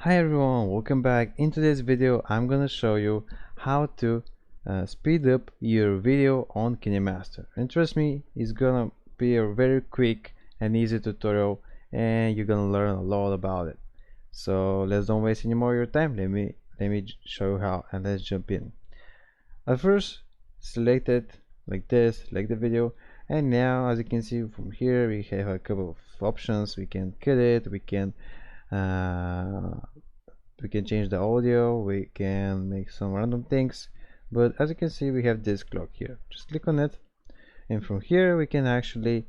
Hi everyone, welcome back. In today's video I'm gonna show you how to speed up your video on Kinemaster, and trust me, it's gonna be a very quick and easy tutorial and you're gonna learn a lot about it. So let's don't waste any more of your time. Let me show you how, and let's jump in. At first, select it like this, select the video, and now as you can see from here we have a couple of options. We can cut it, uh, we can change the audio, we can make some random things, but as you can see we have this clock here. Just click on it, and from here we can actually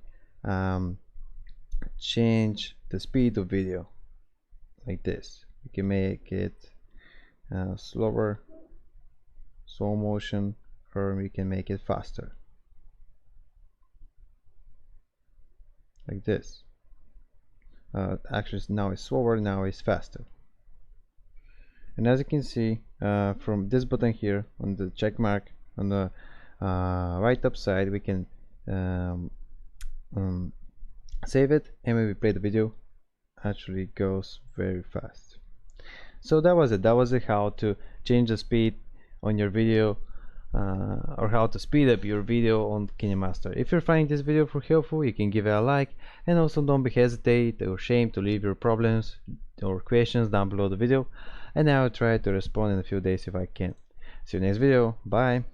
change the speed of video like this. We can make it slower, slow motion, or we can make it faster like this. Actually now it's slower, now it's faster. And as you can see from this button here on the check mark on the right up side, we can save it, and when we play the video actually goes very fast. So that was it. That was how to change the speed on your video, or how to speed up your video on Kinemaster. If you're finding this video helpful, you can give it a like, and also don't be hesitate or ashamed to leave your problems or questions down below the video, and I will try to respond in a few days if I can. See you next video. Bye.